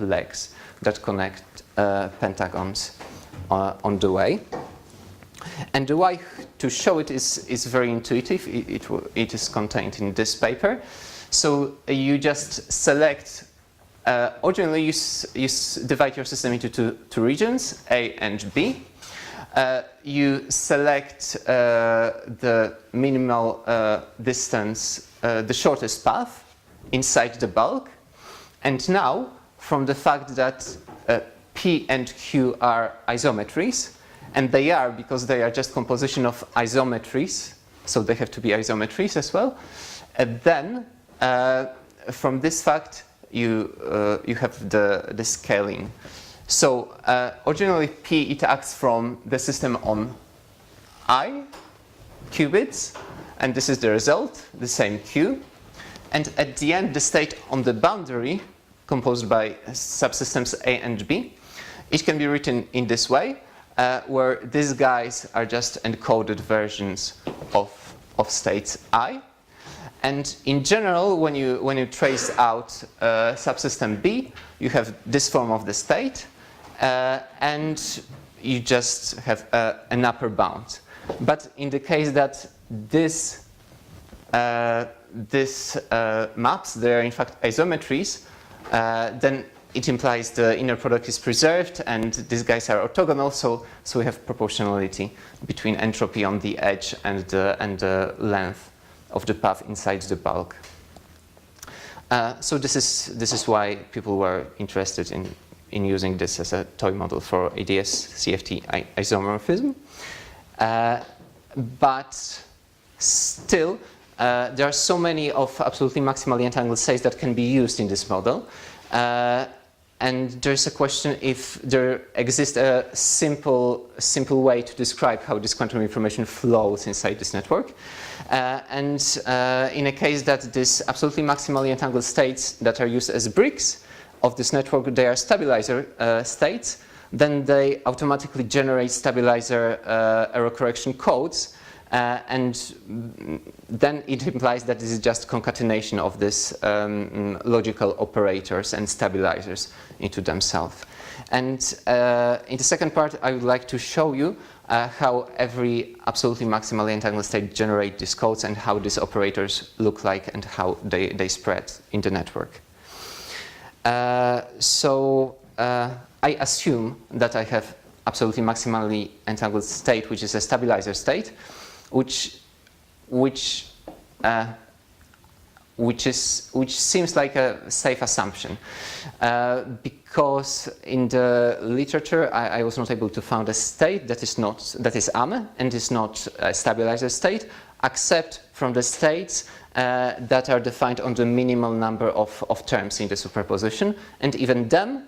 legs that connect pentagons on the way. And the way to show it is very intuitive. It is contained in this paper. So you just select, originally you divide your system into two regions, A and B. You select the minimal distance, the shortest path inside the bulk. And now, from the fact that P and Q are isometries, and they are because they are just composition of isometries, so they have to be isometries as well. And then, from this fact, you have the scaling. So originally P, it acts from the system on I qubits, and this is the result, the same Q. And at the end, the state on the boundary, composed by subsystems A and B, it can be written in this way, where these guys are just encoded versions of states I. And in general, when you trace out subsystem B, you have this form of the state, and you just have an upper bound. But in the case that this maps, they are in fact isometries, then it implies the inner product is preserved and these guys are orthogonal, so we have proportionality between entropy on the edge and the length of the path inside the bulk. So this is why people were interested in using this as a toy model for ADS CFT isomorphism. But still, there are so many of absolutely maximally entangled states that can be used in this model. And there's a question if there exists a simple way to describe how this quantum information flows inside this network. In a case that these absolutely maximally entangled states that are used as bricks of this network, they are stabilizer states, then they automatically generate stabilizer error correction codes. And then it implies that this is just concatenation of these logical operators and stabilizers into themselves. And in the second part, I would like to show you how every absolutely maximally entangled state generates these codes and how these operators look like and how they spread in the network. So I assume that I have absolutely maximally entangled state, which is a stabilizer state, which seems like a safe assumption, because in the literature I was not able to find a state that is AME and is not a stabilizer state, except from the states that are defined on the minimal number of terms in the superposition, and even them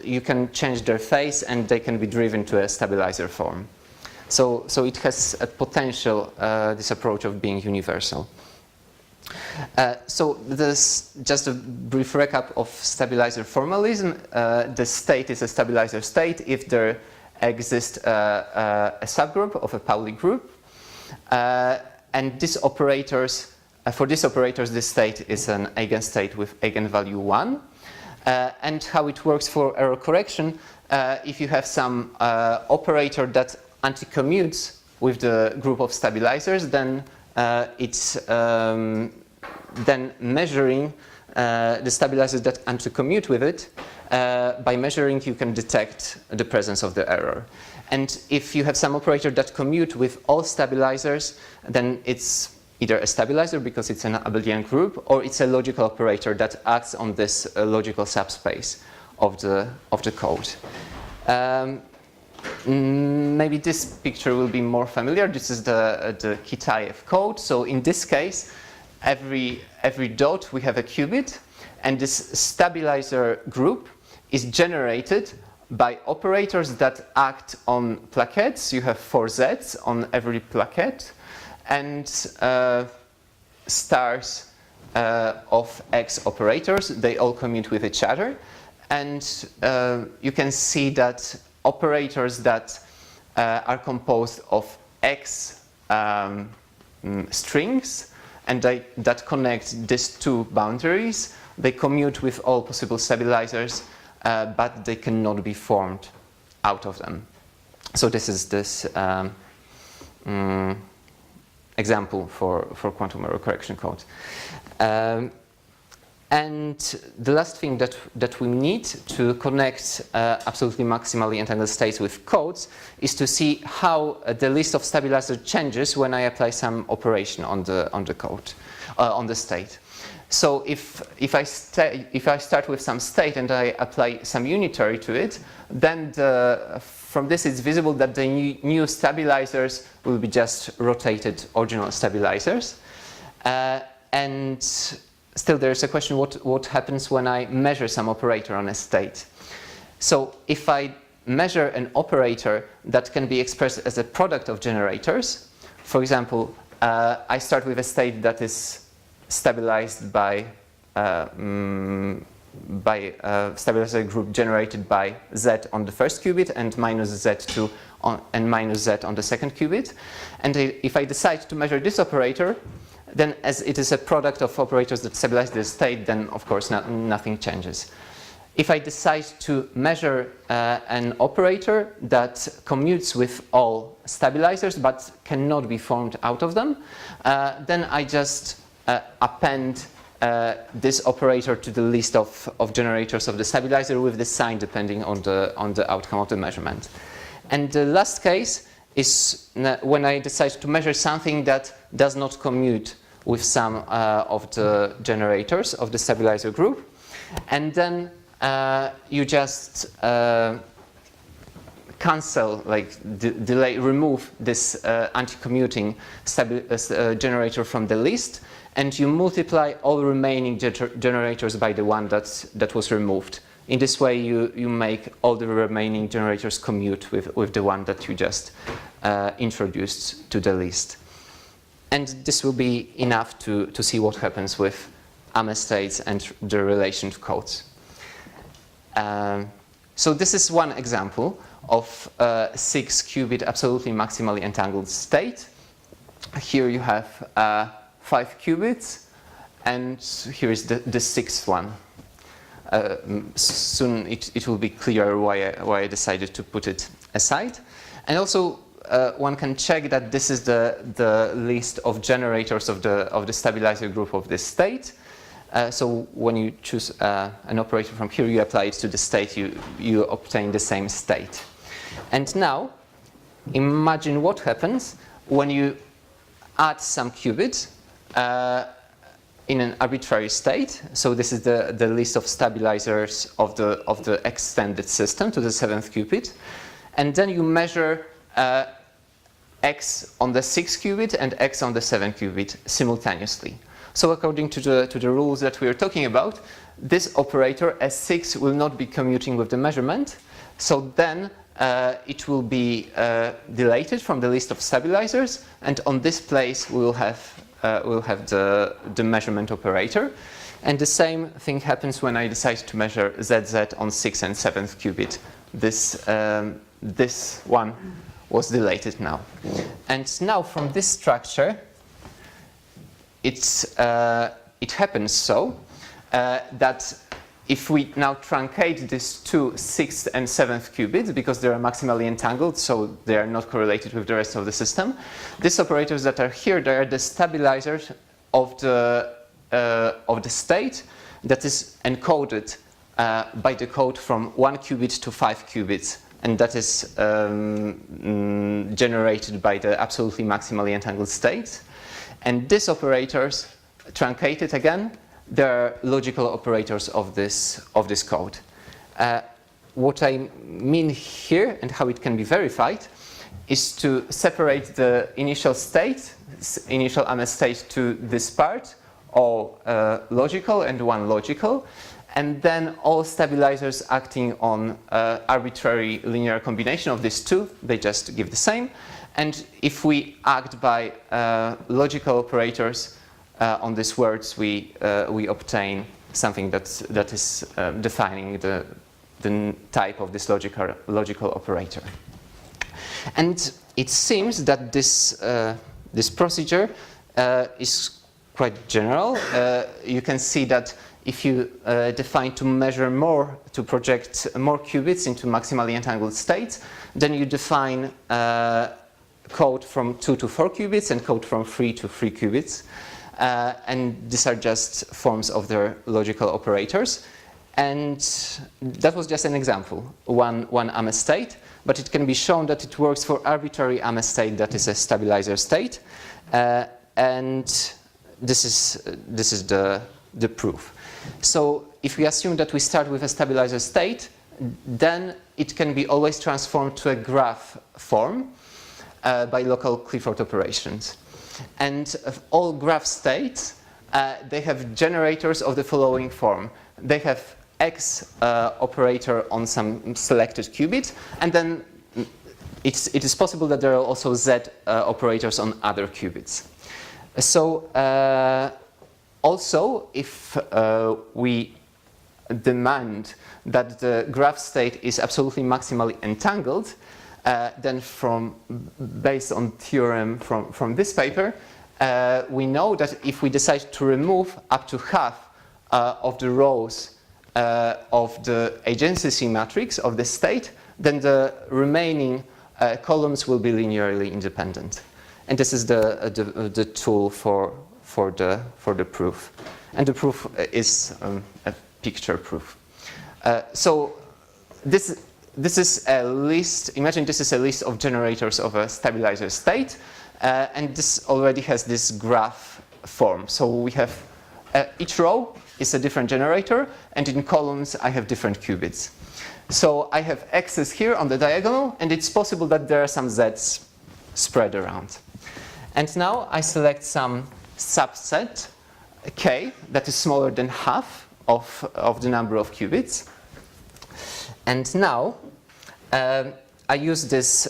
you can change their phase and they can be driven to a stabilizer form. So it has a potential, this approach of being universal. So this just a brief recap of stabilizer formalism. The state is a stabilizer state if there exists a subgroup of a Pauli group. And these operators, for these operators, this state is an eigenstate with eigenvalue 1. And how it works for error correction, if you have some operator that anti-commutes with the group of stabilizers, then it's then measuring the stabilizers that anti-commute with it. By measuring, you can detect the presence of the error. And if you have some operator that commute with all stabilizers, then it's either a stabilizer because it's an abelian group, or it's a logical operator that acts on this logical subspace of the code. Maybe this picture will be more familiar. This is the Kitaev code. So in this case, every dot we have a qubit, and this stabilizer group is generated by operators that act on plaquettes. You have 4 Z's on every plaquette, and stars of X operators. They all commute with each other, and you can see that operators that are composed of X strings and that connect these two boundaries They commute with all possible stabilizers, but they cannot be formed out of them. So this is this example for quantum error correction code. And the last thing that we need to connect absolutely maximally entangled states with codes is to see how the list of stabilizers changes when I apply some operation on the code, on the state. So if I start with some state and I apply some unitary to it, then from this it's visible that the new stabilizers will be just rotated original stabilizers. And still there is a question what happens when I measure some operator on a state. So if I measure an operator that can be expressed as a product of generators, for example, I start with a state that is stabilized by stabilizer group generated by Z on the first qubit and minus Z2 and minus Z on the second qubit. And if I decide to measure this operator, then as it is a product of operators that stabilize the state, then of course nothing changes. If I decide to measure an operator that commutes with all stabilizers but cannot be formed out of them, then I just append this operator to the list of generators of the stabilizer with the sign depending on the outcome of the measurement. And the last case is when I decide to measure something that does not commute with some of the generators of the stabilizer group, and then you just cancel, delay, remove this anti-commuting generator from the list, and you multiply all remaining generators by the one that was removed. In this way, you make all the remaining generators commute with the one that you just introduced to the list. And this will be enough to see what happens with AME states and the relation to codes. So this is one example of a 6-qubit absolutely maximally entangled state. Here you have 5 qubits, and here is the sixth one. Soon it will be clear why I decided to put it aside. And also one can check that this is the list of generators of the stabilizer group of this state. So when you choose an operator from here, you apply it to the state, you obtain the same state. And now imagine what happens when you add some qubits in an arbitrary state. So this is the list of stabilizers of the extended system to the 7th qubit. And then you measure x on the 6th qubit and x on the 7th qubit simultaneously. So according to the rules that we are talking about, this operator S6 will not be commuting with the measurement. So then it will be deleted from the list of stabilizers, and on this place we will have the measurement operator. And the same thing happens when I decide to measure ZZ on 6th and 7th qubit. This one was deleted now. And now from this structure, it happens so that if we now truncate these two 6th and 7th qubits, because they are maximally entangled, so they are not correlated with the rest of the system, these operators that are here, they are the stabilizers of the state that is encoded by the code from 1 qubit to 5 qubits, and that is generated by the absolutely maximally entangled state. And these operators, truncated again, they are logical operators of this code. What I mean here, and how it can be verified, is to separate the initial state, initial AME state, to this part, all logical and one logical, and then all stabilizers acting on arbitrary linear combination of these two, they just give the same. And if we act by logical operators on these words, we obtain something that is defining the type of this logical operator. And it seems that this procedure is quite general. You can see that if you define to measure more, to project more qubits into maximally entangled states, then you define code from 2 to 4 qubits and code from 3 to 3 qubits. And these are just forms of their logical operators. And that was just an example, one AME state, but it can be shown that it works for arbitrary AME state that is a stabilizer state. And this is the proof. So if we assume that we start with a stabilizer state, then it can be always transformed to a graph form by local Clifford operations. And all graph states, they have generators of the following form. They have X operator on some selected qubit, and then it is possible that there are also Z operators on other qubits. So also, if we demand that the graph state is absolutely maximally entangled, then based on theorem from this paper, we know that if we decide to remove up to half of the rows of the agency matrix of the state, then the remaining columns will be linearly independent. And this is the tool for the proof. And the proof is a picture proof. So this is a list. Imagine this is a list of generators of a stabilizer state, and this already has this graph form. So we have each row is a different generator, and in columns I have different qubits. So I have X's here on the diagonal, and it's possible that there are some Z's spread around. And now I select some subset K that is smaller than half of the number of qubits. And now I use this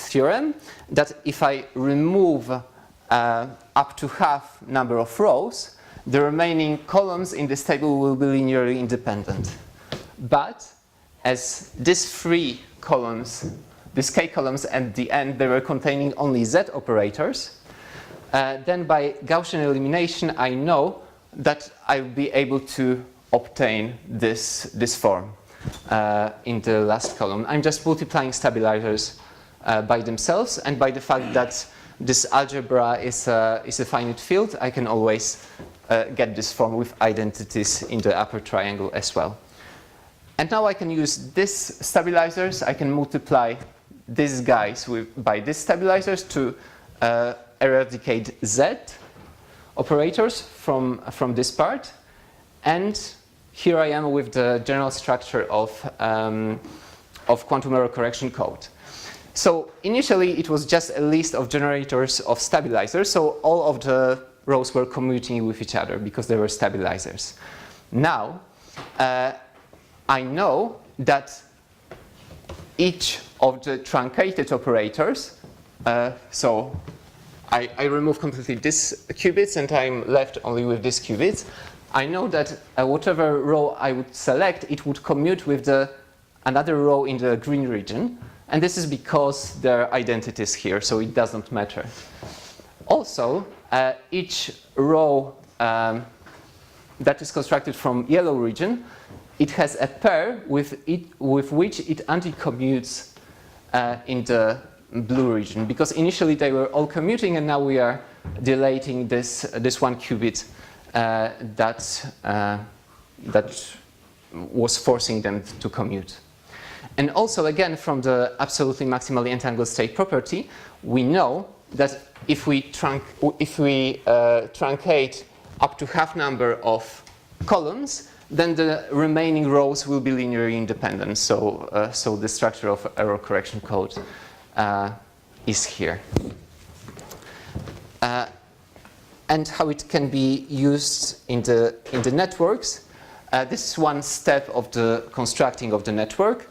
theorem that if I remove up to half number of rows, the remaining columns in this table will be linearly independent. But as these three columns, these K columns at the end, they were containing only Z operators, then by Gaussian elimination, I know that I'll be able to obtain this form in the last column. I'm just multiplying stabilizers by themselves, and by the fact that this algebra is a finite field, I can always get this form with identities in the upper triangle as well. And now I can use these stabilizers. I can multiply these guys by these stabilizers to eradicate Z operators from this part. And here I am with the general structure of quantum error correction code. So initially it was just a list of generators of stabilizers, so all of the rows were commuting with each other because they were stabilizers. Now I know that each of the truncated operators, so I remove completely these qubits and I'm left only with these qubits. I know that whatever row I would select, it would commute with another row in the green region. And this is because there are identities here, so it doesn't matter. Also, each row that is constructed from yellow region, it has a pair with which it anti-commutes in the blue region, because initially they were all commuting, and now we are deleting this one qubit that was forcing them to commute. And also, again, from the absolutely maximally entangled state property, we know that if we truncate up to half number of columns, then the remaining rows will be linearly independent. So the structure of error correction code is here. And how it can be used in the networks. This is one step of the constructing of the network.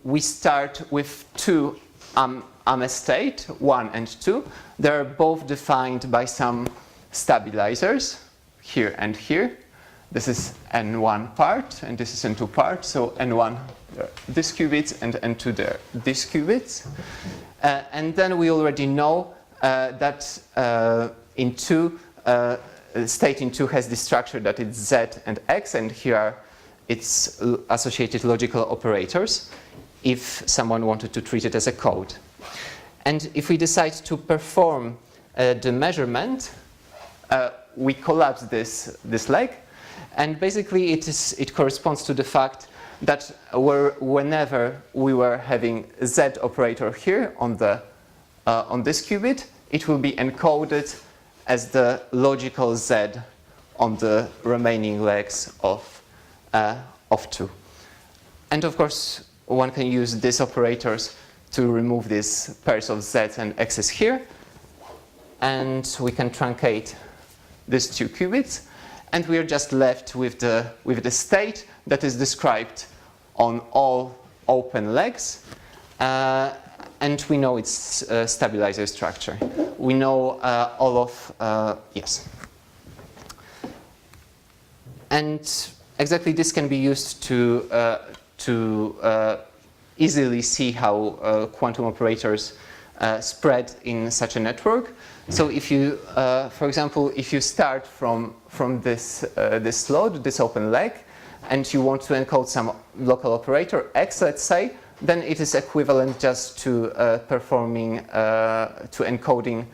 We start with two AME state, 1 and 2. They are both defined by some stabilizers, here and here. This is N1 part, and this is N2 part. So N1, these qubits, and N2 there, these qubits. And then we already know that in 2, state in 2 has this structure that it's Z and X, and here are its associated logical operators if someone wanted to treat it as a code. And if we decide to perform the measurement, we collapse this leg, and basically it corresponds to the fact that whenever we were having Z operator here on this qubit, it will be encoded as the logical Z on the remaining legs of 2. And of course, one can use these operators to remove these pairs of Z's and X's here, and we can truncate these 2 qubits, and we are just left with the state that is described on all open legs, and we know its stabilizer structure. We know all of yes, and exactly this can be used to easily see how quantum operators spread in such a network. So if you, for example, if you start from this slot, this open leg, and you want to encode some local operator X, let's say, then it is equivalent just to encoding